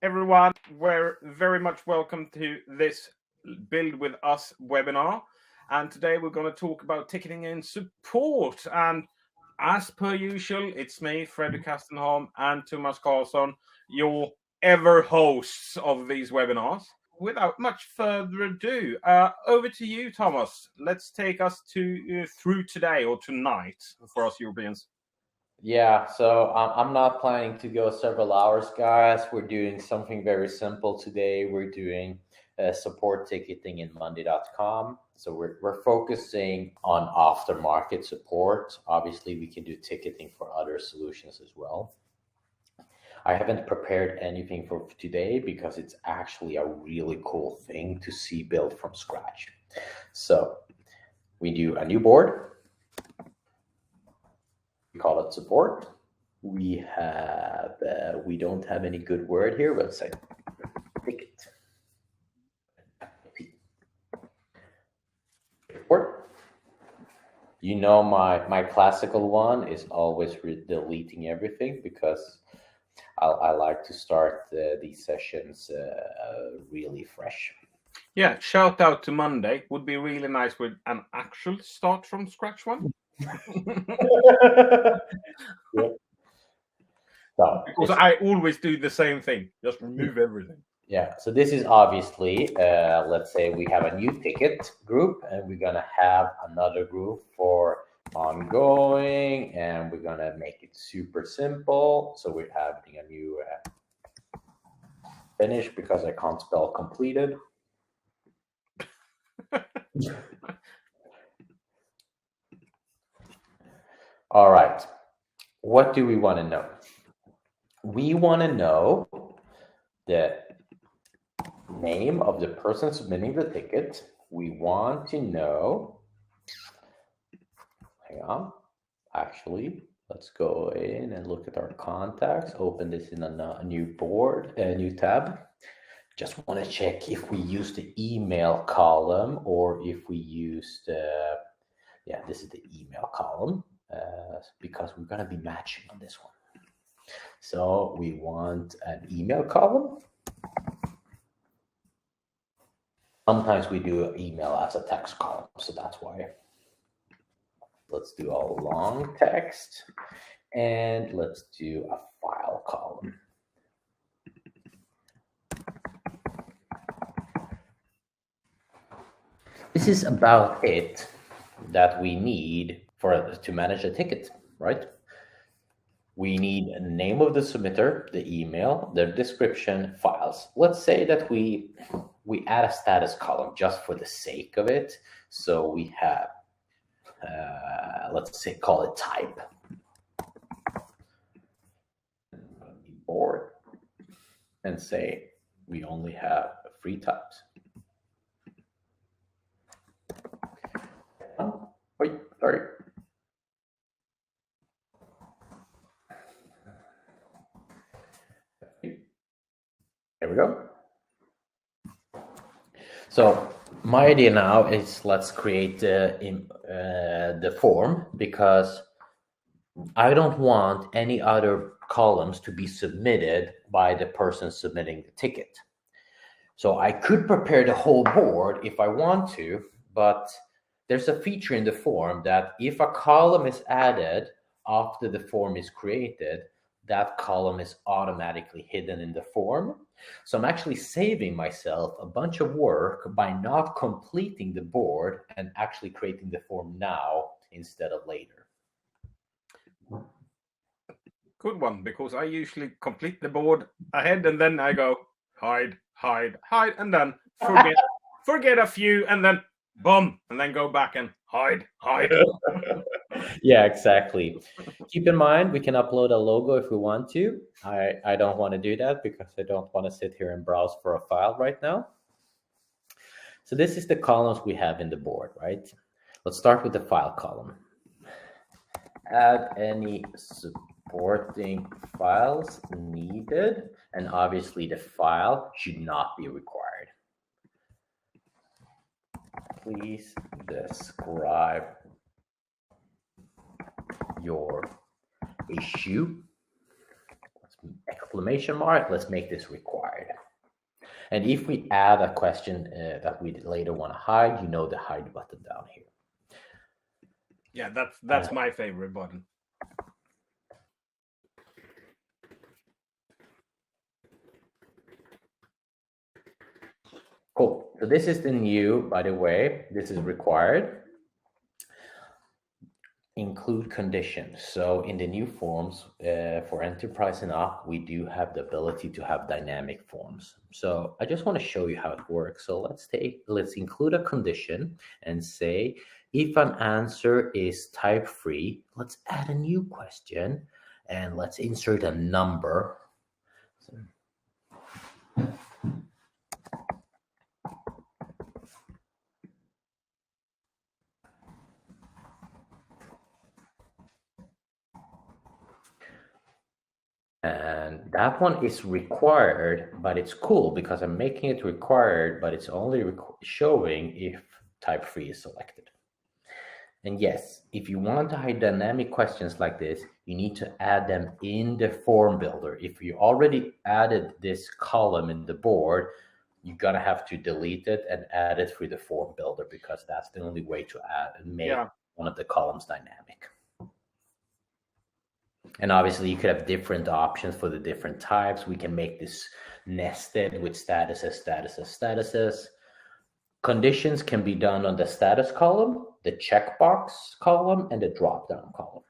everyone. We're very much welcome to this Build With Us webinar. And today we're going to talk about ticketing and support. And as per usual, it's me, Fredrik Castenholm, and Thomas Karlsson, your ever hosts of these webinars. Without much further ado, over to you, Thomas. Let's take us through today or tonight for us Europeans. Yeah, so I'm not planning to go several hours, guys. We're doing something very simple today. We're doing support ticketing in Monday.com. So we're focusing on aftermarket support. Obviously, we can do ticketing for other solutions as well. I haven't prepared anything for today because it's actually a really cool thing to see built from scratch. So we do a new board. We call it support. We have, we don't have any good word here. Let's say ticket. Support. You know, my classical one is always deleting everything because I like to start these sessions really fresh. Yeah, shout out to Monday. Would be really nice with an actual start from scratch one. Yeah. So, because I always do the same thing, just remove everything. Yeah, so this is obviously, let's say we have a new ticket group and we're going to have another group for ongoing, and we're going to make it super simple. So we're having a new finish because I can't spell completed. All right. What do we want to know? We want to know the name of the person submitting the ticket. We want to know, hang on, actually, let's go in and look at our contacts, open this in a new board, a new tab. Just want to check if we use the email column or if we used, yeah, this is the email column because we're going to be matching on this one. So we want an email column. Sometimes we do email as a text column, so that's why. Let's do a long text, and let's do a file column. This is about it that we need to manage a ticket, right? We need a name of the submitter, the email, the description, files. Let's say that we add a status column just for the sake of it. So we have, let's say, call it type. Board, and say we only have 3 types. Oh, wait, sorry. There we go. So my idea now is let's create the form, because I don't want any other columns to be submitted by the person submitting the ticket. So I could prepare the whole board if I want to, but there's a feature in the form that if a column is added after the form is created, that column is automatically hidden in the form. So I'm actually saving myself a bunch of work by not completing the board and actually creating the form now instead of later. Good one, because I usually complete the board ahead and then I go hide, and then forget a few, and then boom, and then go back and hide. Yeah, exactly. Keep in mind, we can upload a logo if we want to. I don't want to do that because I don't want to sit here and browse for a file right now. So this is the columns we have in the board, right? Let's start with the file column. Add any supporting files needed, and obviously the file should not be required. Please describe your issue. Exclamation mark. Let's make this required. And if we add a question that we later want to hide, you know the hide button down here. Yeah, that's my favorite button. Cool. So this is the new, by the way, this is required. Include conditions. So in the new forms for enterprise and up, we do have the ability to have dynamic forms. So I just want to show you how it works. So let's include a condition and say, if an answer is type free, let's add a new question and let's insert a number. And that one is required, but it's cool because I'm making it required, but it's only showing if type free is selected. And yes, if you want to hide dynamic questions like this, you need to add them in the form builder. If you already added this column in the board, you're going to have to delete it and add it through the form builder because that's the only way to add and make one of the columns dynamic. And obviously you could have different options for the different types. We can make this nested with statuses. Conditions can be done on the status column, the checkbox column, and the drop-down column.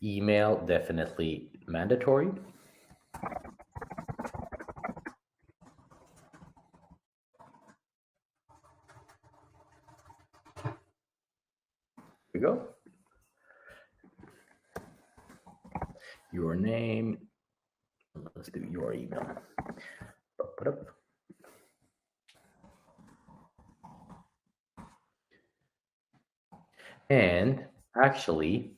Email, definitely mandatory. Here we go. Your name, let's do your email. And actually,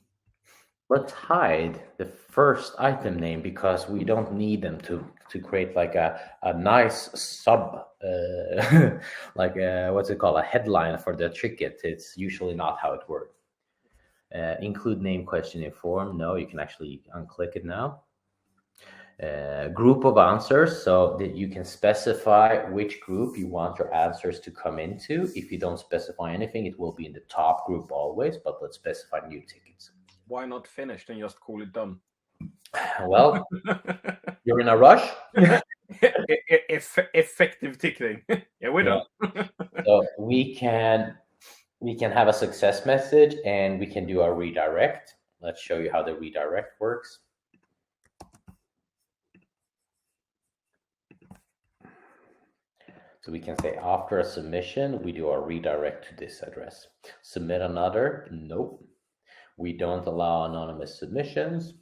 let's hide the first item name because we don't need them to create like a nice sub, like what's it called, a headline for the ticket. It's usually not how it works. Include name question in form. No, you can actually unclick it now. Group of answers, so that you can specify which group you want your answers to come into. If you don't specify anything, it will be in the top group always, but let's specify new tickets. Why not finished and just call it done? Well, you're in a rush. Effective ticketing. Yeah, we're done. So we can have a success message and we can do a redirect. Let's show you how the redirect works. So we can say after a submission, we do a redirect to this address. Submit another, nope. We don't allow anonymous submissions.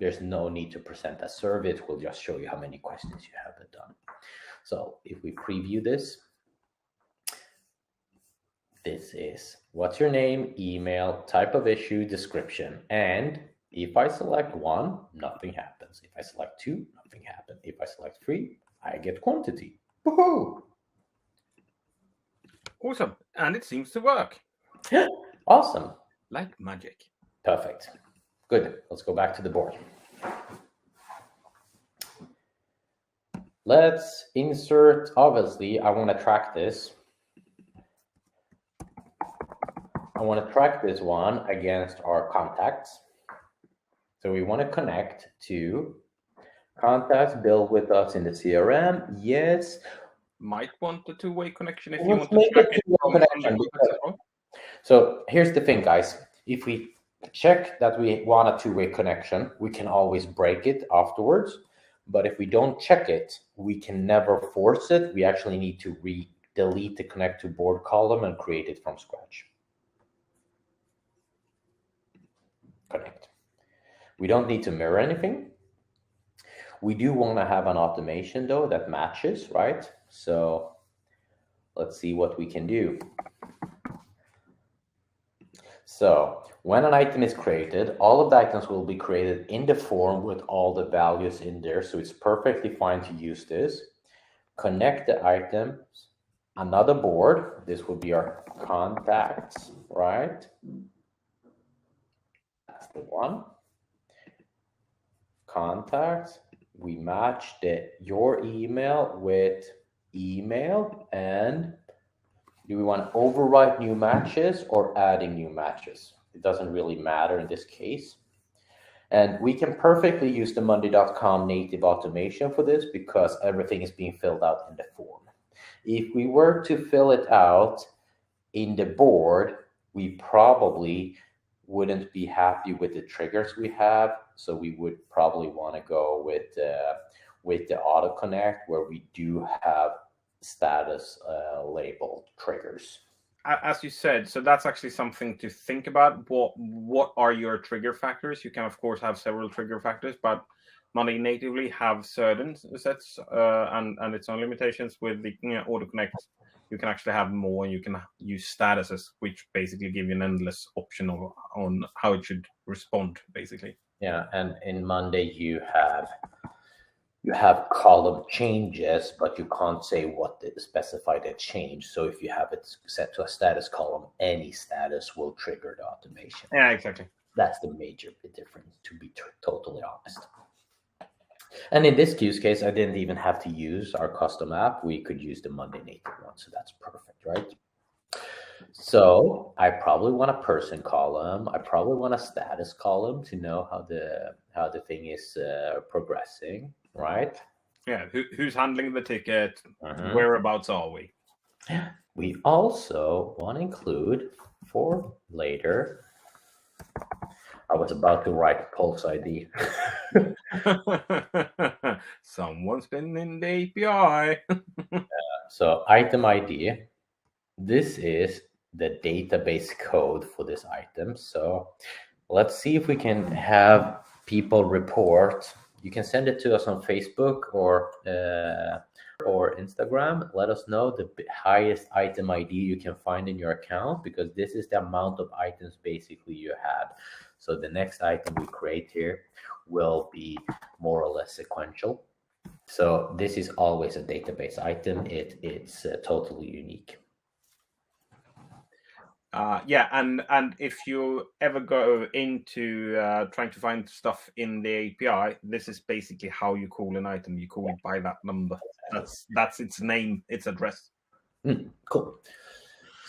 There's no need to present a survey. It will just show you how many questions you have done. So if we preview this, this is what's your name, email, type of issue, description. And if I select 1, nothing happens. If I select 2, nothing happens. If I select 3, I get quantity. Woohoo! Awesome. And it seems to work. Awesome. Like magic. Perfect. Good. Let's go back to the board. Let's insert, obviously, I want to track this. I want to track this one against our contacts. So we want to connect to contacts built with us in the CRM. Yes. Might want a two-way connection if you Let's want to make track a it. two-way connection because- So here's the thing, guys. If we check that we want a two-way connection, we can always break it afterwards. But if we don't check it, we can never force it. We actually need to delete the connect to board column and create it from scratch. Connect. We don't need to mirror anything. We do want to have an automation though that matches, right? So let's see what we can do. So when an item is created, all of the items will be created in the form with all the values in there. So it's perfectly fine to use this. Connect the items, another board. This will be our contacts, right? That's the one. Contacts, we match your email with email, and do we want to overwrite new matches or adding new matches? It doesn't really matter in this case. And we can perfectly use the Monday.com native automation for this because everything is being filled out in the form. If we were to fill it out in the board, we probably wouldn't be happy with the triggers we have. So we would probably want to go with the auto connect, where we do have status labeled triggers. As you said, so that's actually something to think about. What are your trigger factors? You can of course have several trigger factors, but Monday natively have certain sets and its own limitations. With the auto connect, you can actually have more. You can use statuses, which basically give you an endless option on how it should respond, basically. Yeah, and in Monday you have column changes, but you can't say what specify the change. So if you have it set to a status column, any status will trigger the automation. Yeah, exactly. That's the major difference, to be totally honest. And in this use case, I didn't even have to use our custom app. We could use the Monday native one, so that's perfect, right? So I probably want a person column. I probably want a status column to know how the thing is progressing, right? Yeah, who's handling the ticket? Whereabouts are we? We also want to include for later. I was about to write Pulse ID. Someone's been in the API. So item ID. This is the database code for this item. So let's see if we can have people report. You can send it to us on Facebook or Instagram. Let us know the highest item ID you can find in your account, because this is the amount of items basically you had. So the next item we create here will be more or less sequential. So this is always a database item. It's totally unique. Yeah, and if you ever go into trying to find stuff in the API, this is basically how you call an item. You call it by that number. That's its name, its address. Cool.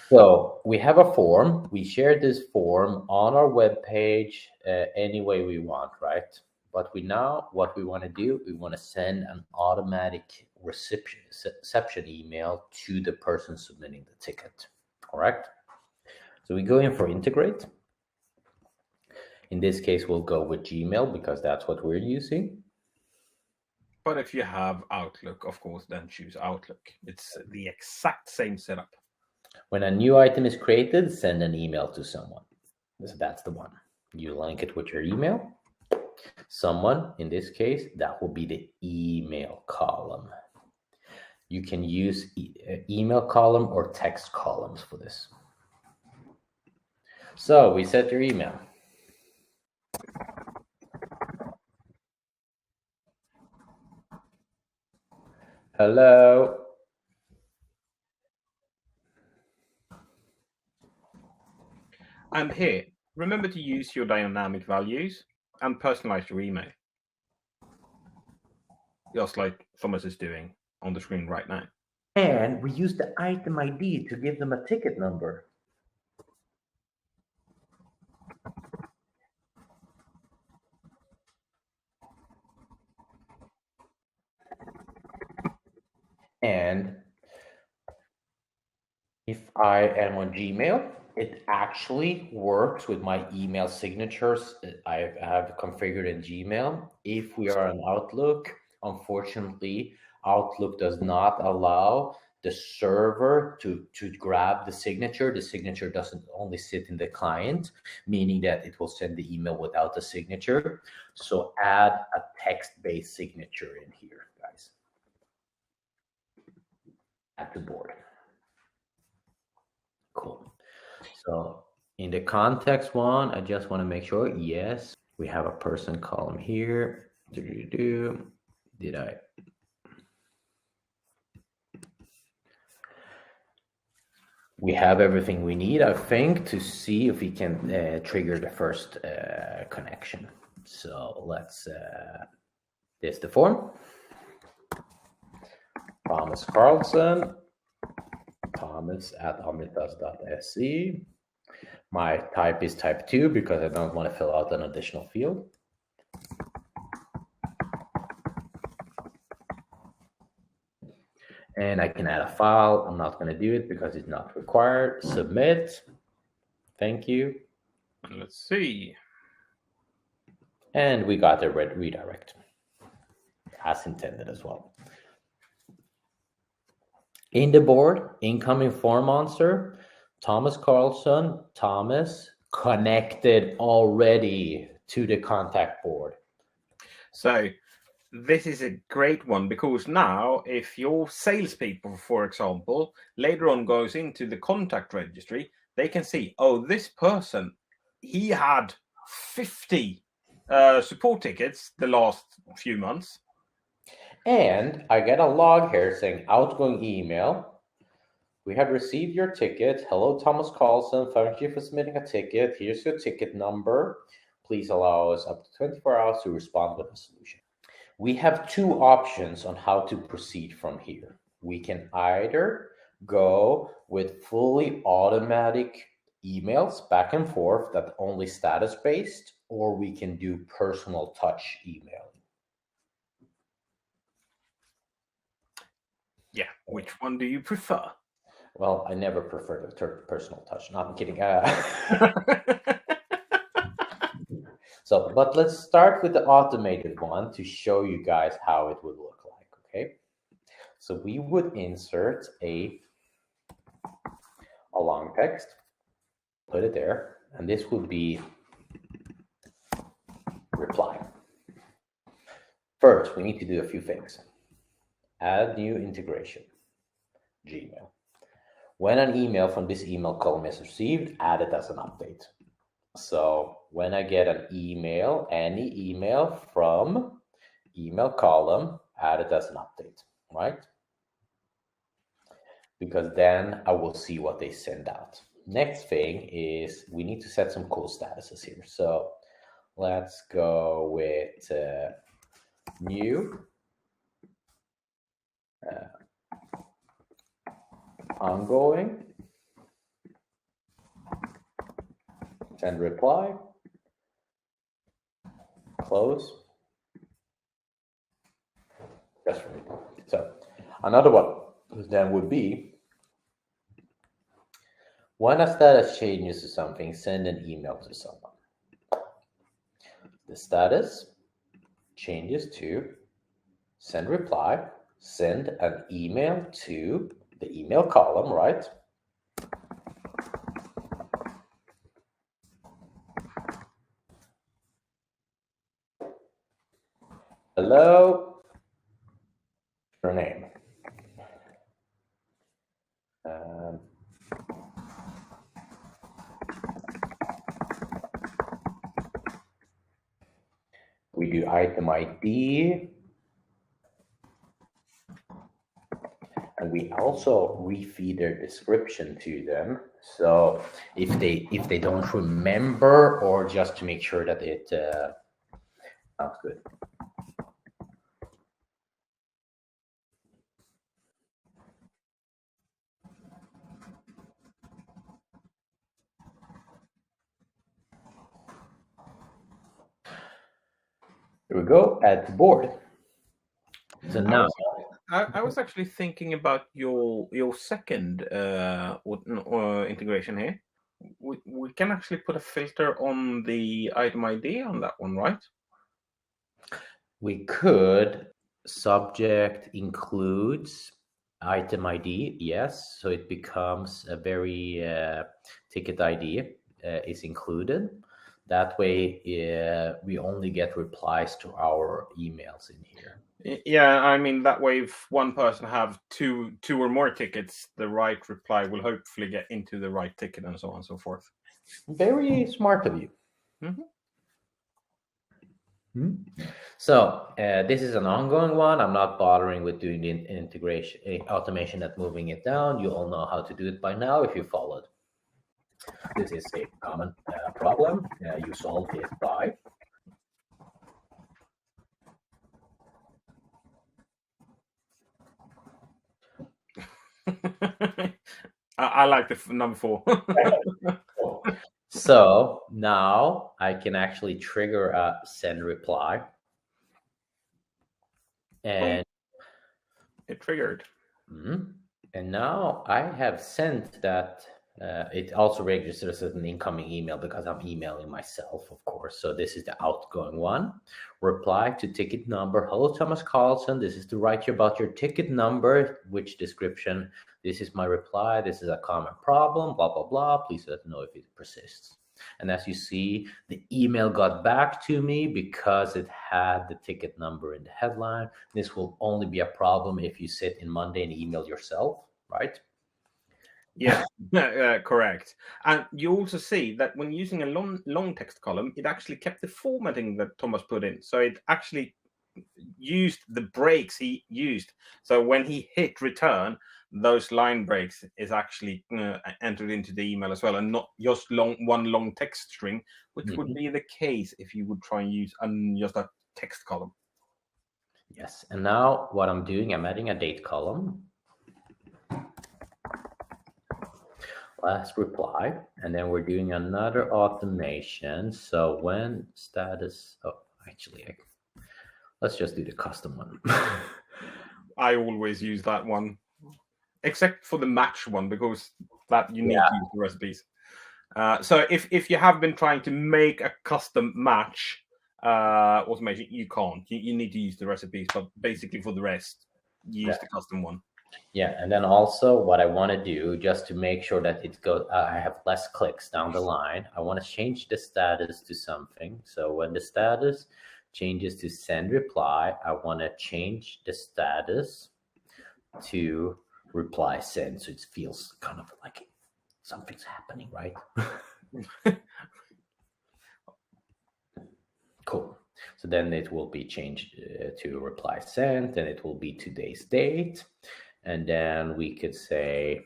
So we have a form. We share this form on our web page any way we want, right? But what we want to do, we want to send an automatic reception email to the person submitting the ticket, correct? So we go in for integrate. In this case, we'll go with Gmail because that's what we're using. But if you have Outlook, of course, then choose Outlook. It's the exact same setup. When a new item is created, send an email to someone. So that's the one. You link it with your email. Someone, in this case, that will be the email column. You can use email column or text columns for this. So we set your email. Hello. And here, remember to use your dynamic values and personalize your email. Just like Thomas is doing on the screen right now. And we use the item ID to give them a ticket number. And if I am on Gmail, it actually works with my email signatures I have configured in Gmail. If we are on Outlook, unfortunately, Outlook does not allow the server to grab the signature. The signature doesn't only sit in the client, meaning that it will send the email without the signature. So add a text-based signature in here, guys. At the board. Cool. So in the context one, I just want to make sure, yes, we have a person column here. Did I? We have everything we need, I think, to see if we can trigger the first connection. So let's This is the form. Thomas Carlson, thomas@omnitas.se. My type is type 2 because I don't want to fill out an additional field. And I can add a file. I'm not going to do it because it's not required. Submit. Thank you. Let's see. And we got a redirect as intended as well. In the board, incoming form answer, Thomas Carlson, Thomas, connected already to the contact board. So this is a great one because now if your salespeople, for example, later on goes into the contact registry, they can see, oh, this person, he had 50 support tickets the last few months. And I get a log here saying outgoing email. We have received your ticket. Hello, Thomas Carlson. Thank you for submitting a ticket. Here's your ticket number. Please allow us up to 24 hours to respond with a solution. We have two options on how to proceed from here. We can either go with fully automatic emails back and forth that only status based, or we can do personal touch emailing. Yeah, which one do you prefer? Well, I never prefer the personal touch. No, I'm kidding. So, but let's start with the automated one to show you guys how it would look like, okay? So we would insert a long text, put it there, and this would be reply. First, we need to do a few things. Add new integration, Gmail. When an email from this email column is received, add it as an update. So when I get an email, any email from email column, add it as an update, right? Because then I will see what they send out. Next thing is we need to set some cool statuses here. So let's go with new ongoing, send reply, close, just for me. So another one then would be when a status changes to something, send an email to someone. The status changes to send reply, send an email to the email column, right? Hello, your name. We do item ID. And we also refeed their description to them. So if they don't remember, or just to make sure that it sounds good. Here we go, add to board. So now I was actually thinking about your second integration here. We can actually put a filter on the item ID on that one, right? We could. Subject includes item ID, yes. So it becomes a very ticket ID is included. That way, we only get replies to our emails in here. Yeah, I mean, that way, if one person have two or more tickets, the right reply will hopefully get into the right ticket and so on and so forth. Very smart of you. Mm-hmm. So this is an ongoing one. I'm not bothering with doing the integration automation and moving it down. You all know how to do it by now if you followed. This is a common problem. You solve it by I like the number 4. Cool. So now I can actually trigger a send reply. And it triggered. And now I have sent that. It also registers as an incoming email because I'm emailing myself, of course. So this is the outgoing one. Reply to ticket number. Hello, Thomas Carlson. This is to write you about your ticket number. Which description? This is my reply. This is a common problem. Blah, blah, blah. Please let us know if it persists. And as you see, the email got back to me because it had the ticket number in the headline. This will only be a problem if you sit in Monday and email yourself, right? Yeah, correct. And you also see that when using a long text column, it actually kept the formatting that Thomas put in. So it actually used the breaks he used. So when he hit return, those line breaks is actually entered into the email as well, and not just one long text string, which would be the case if you would try and use just a text column. Yes, and now what I'm doing, I'm adding a date column. Last reply, and then we're doing another automation. So when status, let's just do the custom one. I always use that one, except for the match one, because that you need to use the recipes. So if you have been trying to make a custom match automation, you can't. You need to use the recipes, but basically for the rest, use the custom one. Yeah, and then also what I want to do, just to make sure that it goes, I have less clicks down the line, I want to change the status to something. So when the status changes to send reply, I want to change the status to reply send, so it feels kind of like something's happening, right? Cool. So then it will be changed to reply sent, and it will be today's date. And then we could say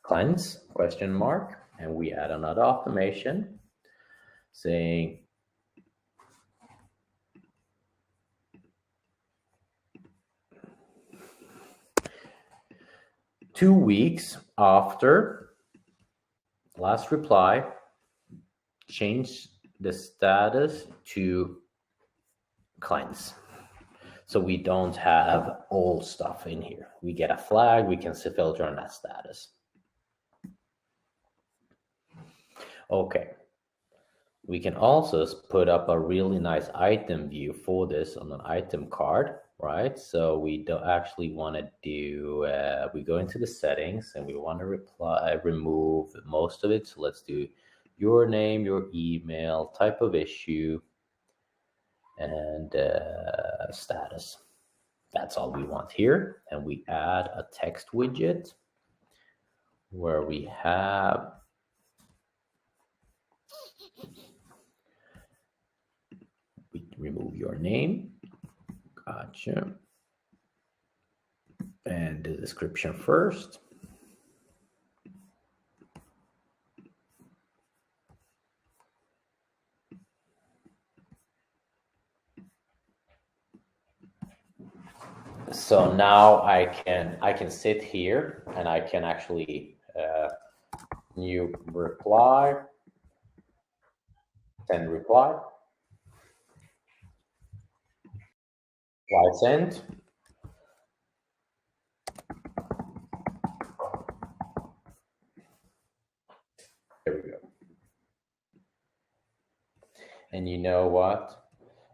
cleanse, question mark, and we add another automation saying "2 weeks after last reply, change the status to cleanse." So we don't have old stuff in here. We get a flag, we can filter on that status. Okay. We can also put up a really nice item view for this on an item card, right? So we don't actually want to do, we go into the settings and we want to remove most of it. So let's do your name, your email, type of issue, and status. That's all we want here. And we add a text widget where we have we remove your name. Gotcha. And the description first. So now I can sit here and I can actually new reply, send reply, send. There we go. And you know what?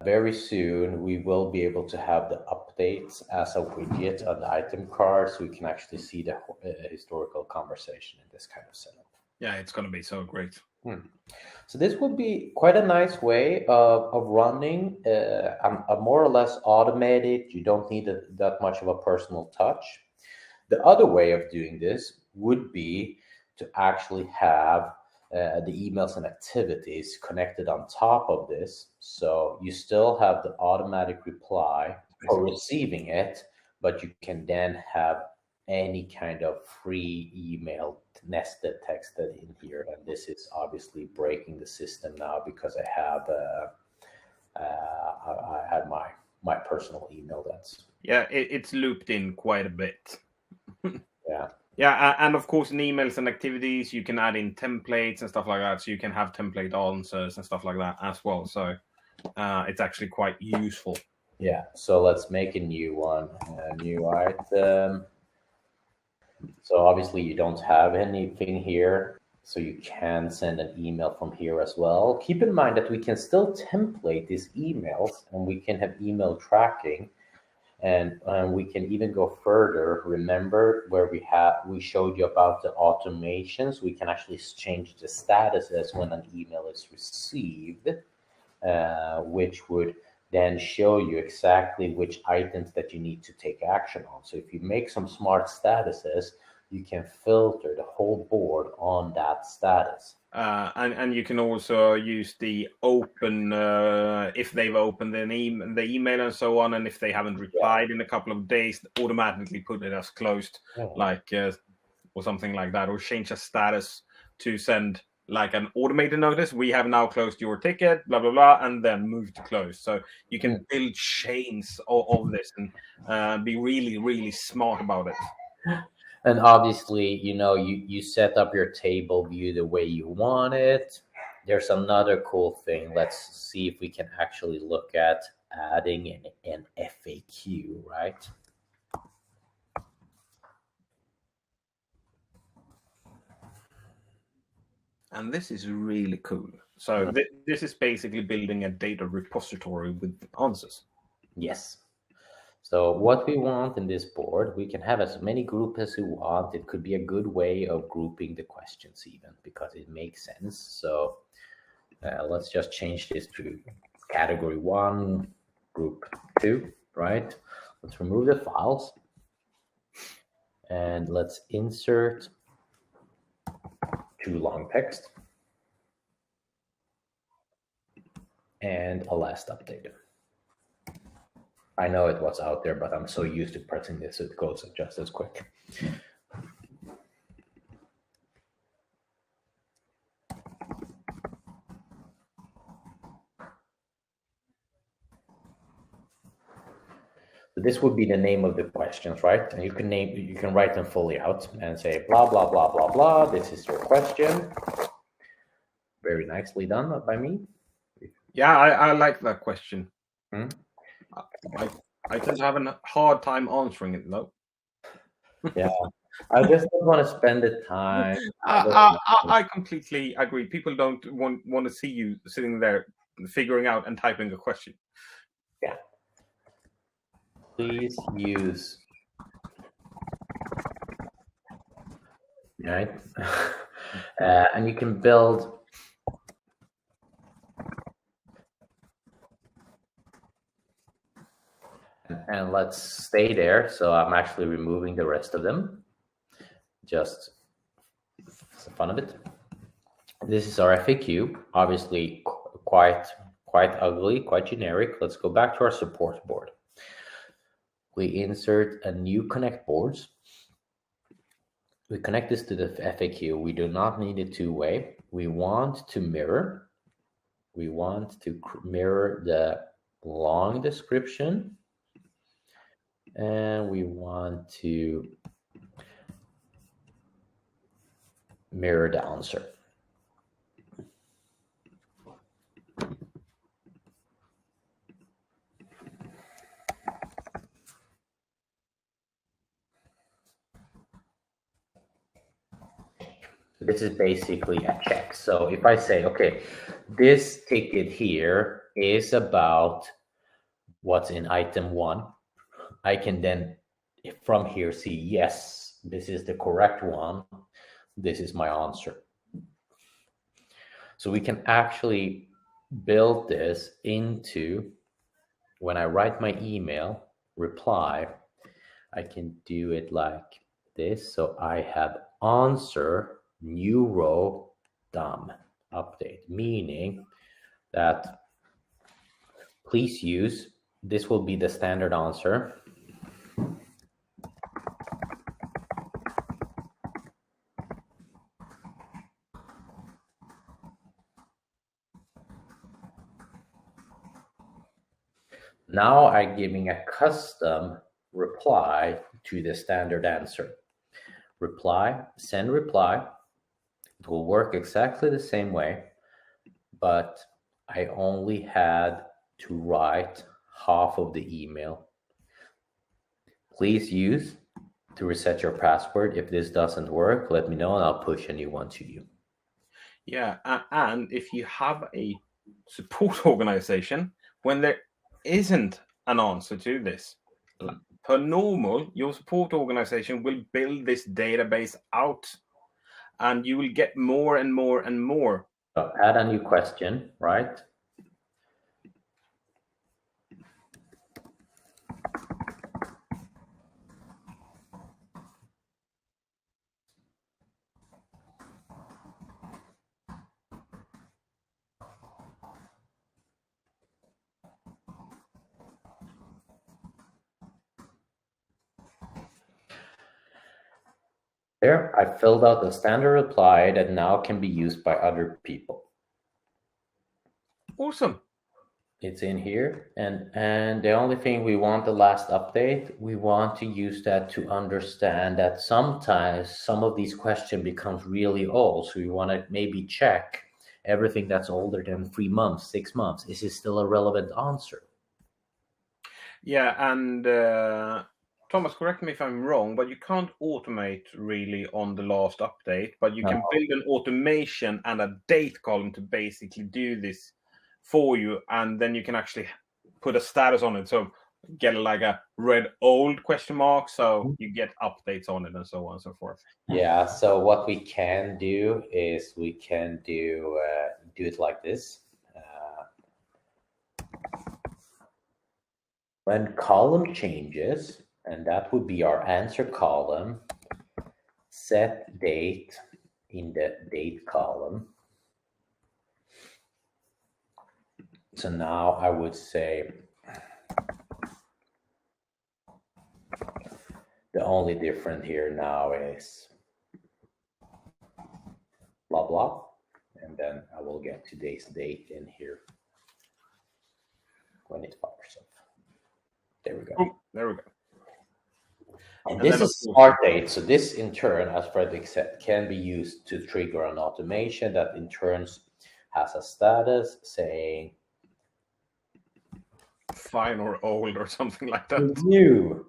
Very soon, we will be able to have the updates as a widget on the item card, so we can actually see the historical conversation in this kind of setup. Yeah, it's going to be so great. So this would be quite a nice way of running a more or less automated. You don't need that much of a personal touch. The other way of doing this would be to actually have the emails and activities connected on top of this. So you still have the automatic reply for receiving it, but you can then have any kind of free email nested texted in here. And this is obviously breaking the system now because I have my my personal email. It's looped in quite a bit. Yeah. And of course, in emails and activities, you can add in templates and stuff like that. So you can have template answers and stuff like that as well. So it's actually quite useful. Yeah. So let's make a new one, a new item. So obviously you don't have anything here, so you can send an email from here as well. Keep in mind that we can still template these emails, and we can have email tracking. And we can even go further. Remember where we showed you about the automations? We can actually change the statuses when an email is received, which would then show you exactly which items that you need to take action on. So if you make some smart statuses, you can filter the whole board on that status. And you can also use the open if they've opened the email and so on, and if they haven't replied in a couple of days, automatically put it as closed, or something like that, or change a status to send like an automated notice. We have now closed your ticket, blah blah blah, and then move to close. So you can build chains of this and be really really smart about it. And obviously, you set up your table view the way you want it. There's another cool thing. Let's see if we can actually look at adding an FAQ, right? And this is really cool. So this is basically building a data repository with answers. Yes. So what we want in this board, we can have as many groups as we want. It could be a good way of grouping the questions even, because it makes sense. So let's just change this to category 1, group 2, right? Let's remove the files. And let's insert too long text and a last update. I know it was out there, but I'm so used to pressing this, it goes just as quick. So this would be the name of the questions, right? And you can write them fully out and say blah blah blah blah blah. This is your question. Very nicely done by me. Yeah, I like that question. I tend to have a hard time answering it though. Yeah, I just don't want to spend the time. I completely agree. People don't want to see you sitting there figuring out and typing a question. Yeah. Please use. Right. And you can build. And let's stay there. So I'm actually removing the rest of them. Just for the fun of it. This is our FAQ. Obviously quite ugly, quite generic. Let's go back to our support board. We insert a new connect boards. We connect this to the FAQ. We do not need it two-way. We want to mirror. We want to mirror the long description. And we want to mirror the answer. This is basically a check. So if I say, okay, this ticket here is about what's in item 1, I can then from here see, yes, this is the correct one. This is my answer. So we can actually build this into, when I write my email reply, I can do it like this. So I have answer new row done update, meaning that please use, this will be the standard answer. Now I'm giving a custom reply to the standard answer. Reply, send reply. It will work exactly the same way, but I only had to write half of the email. Please use to reset your password. If this doesn't work, let me know and I'll push a new one to you. Yeah, and if you have a support organization, when there isn't an answer to this, per normal, your support organization will build this database out, and you will get more and more and more. So add a new question, right? There, I filled out the standard reply that now can be used by other people. Awesome. It's in here, and the only thing we want the last update, we want to use that to understand that sometimes some of these questions becomes really old. So we want to maybe check everything that's older than 3 months, 6 months. Is it still a relevant answer? Yeah, and Thomas, correct me if I'm wrong, but you can't automate really on the last update, but you can build an automation and a date column to basically do this for you, and then you can actually put a status on it. So get like a red old question mark, so you get updates on it and so on and so forth. Yeah, so what we can do is we can do it like this. When column changes, and that would be our answer column, set date in the date column. So now I would say the only difference here now is blah, blah. And then I will get today's date in here when it fires up. There we go. Oh, there we go. And this is start date. So this in turn, as Fredrik said, can be used to trigger an automation that in turn has a status saying fine or old or something like that. New.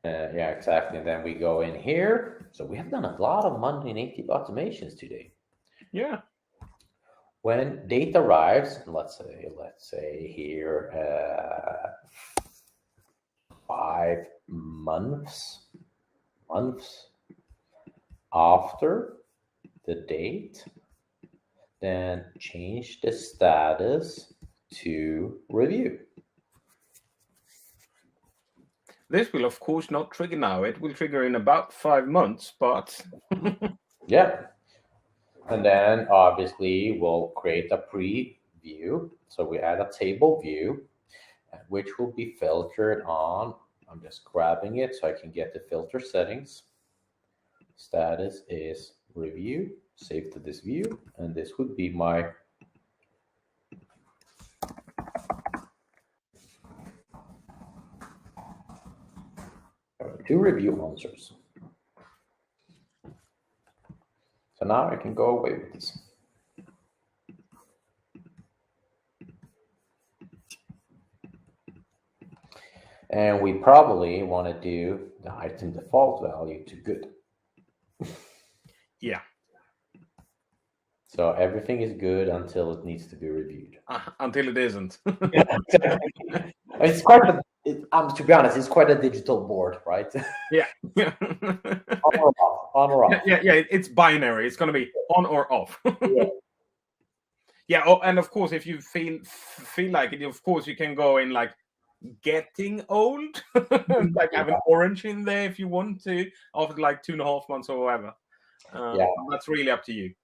Yeah, exactly. And then we go in here. So we have done a lot of Monday native automations today. Yeah. When date arrives, let's say here 5 months after the date, then change the status to review. This will, of course, not trigger now. It will trigger in about 5 months, but... Yeah. And then, obviously, we'll create a preview. So we add a table view, which will be filtered on. I'm just grabbing it so I can get the filter settings. Status is review. Save to this view. And this would be my... two review answers. So now I can go away with this. And we probably want to do the item default value to good. Yeah. So everything is good until it needs to be reviewed. Until it isn't. It's quite a, to be honest, it's quite a digital board, right? Yeah. On or off. On or off. Yeah. It's binary. It's going to be on or off. Yeah. Yeah. Oh, and of course, if you feel like it, of course, you can go in like getting old, like have an orange in there if you want to, after like 2.5 months or whatever. Yeah. That's really up to you.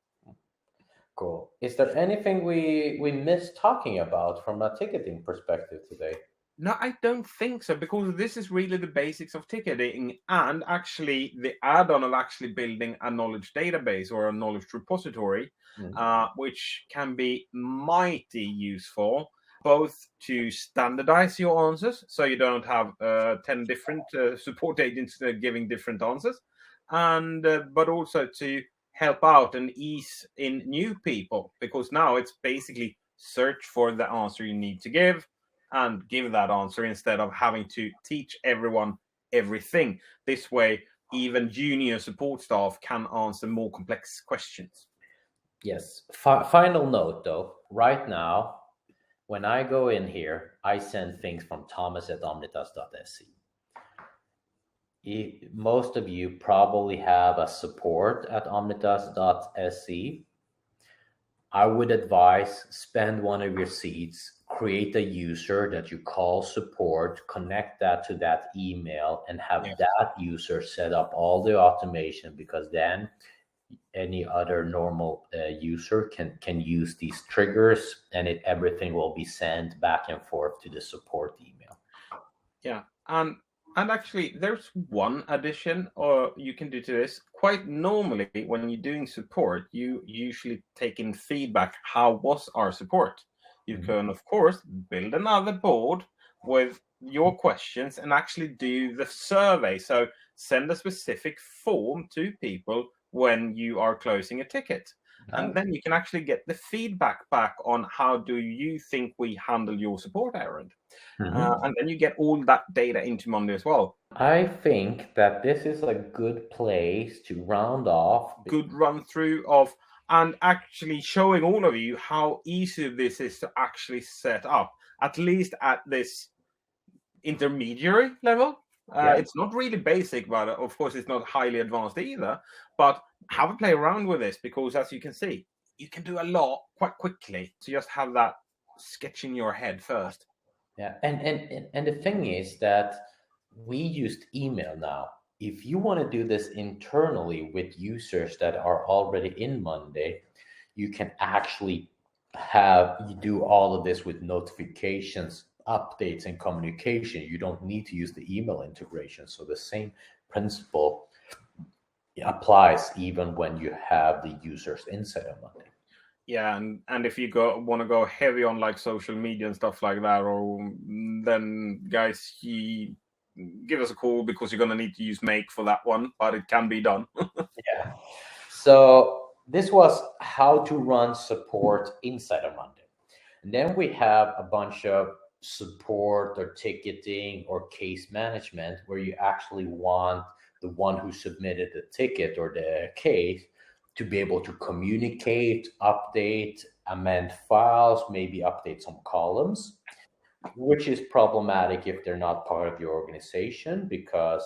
Cool. Is there anything we missed talking about from a ticketing perspective today? No, I don't think so, because this is really the basics of ticketing, and actually the add-on of actually building a knowledge database or a knowledge repository, which can be mighty useful, both to standardize your answers, so you don't have 10 different support agents giving different answers, and but also to help out and ease in new people, because now it's basically search for the answer you need to give and give that answer instead of having to teach everyone everything. This way, even junior support staff can answer more complex questions. Yes. Final note though, right now, when I go in here, I send things from thomas@omnitas.se. Most of you probably have a support at omnitas.se. I would advise spend one of your seats, create a user that you call support, connect that to that email, and have that user set up all the automation, because then any other normal user can use these triggers, and everything will be sent back and forth to the support email. Yeah, and actually, there's one addition or you can do to this. Quite normally, when you're doing support, you usually take in feedback. How was our support? You can, of course, build another board with your questions and actually do the survey. So send a specific form to people when you are closing a ticket. And then you can actually get the feedback back on how do you think we handle your support errand. And then you get all that data into Monday as well. I think that this is a good place to round off. Good run through of, and actually showing all of you how easy this is to actually set up, at least at this intermediary level. It's not really basic, but of course it's not highly advanced either. But have a play around with this, because as you can see, you can do a lot quite quickly to just have that sketch in your head first. Yeah, and the thing is that we used email now. If you want to do this internally with users that are already in Monday, you can actually you do all of this with notifications, updates, and communication. You don't need to use the email integration. So the same principle applies even when you have the users inside of Monday. Yeah, and if you want to go heavy on like social media and stuff like that, or then guys, give us a call, because you're going to need to use Make for that one, but it can be done. Yeah. So this was how to run support inside of Monday. And then we have a bunch of support or ticketing or case management, where you actually want the one who submitted the ticket or the case to be able to communicate, update, amend files, maybe update some columns, which is problematic if they're not part of your organization, because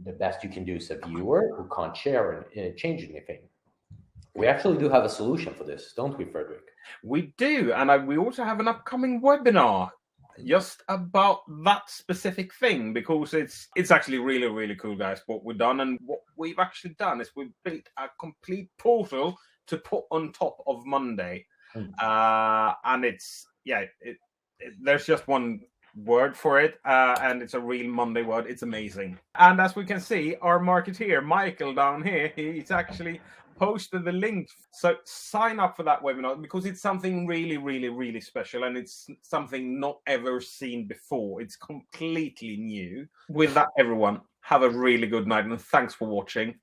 the best you can do is a viewer who can't share and change anything. We actually do have a solution for this, don't we, Frederick? We do, and we also have an upcoming webinar just about that specific thing, because it's actually really, really cool, guys, what we've done. And what we've actually done is we've built a complete portal to put on top of Monday. And there's just one word for it, and it's a real Monday word. It's amazing. And as we can see, our marketeer Michael down here, he's actually posted the link. So sign up for that webinar, because it's something really, really, really special, and it's something not ever seen before. It's completely new. With that, everyone, have a really good night, and thanks for watching.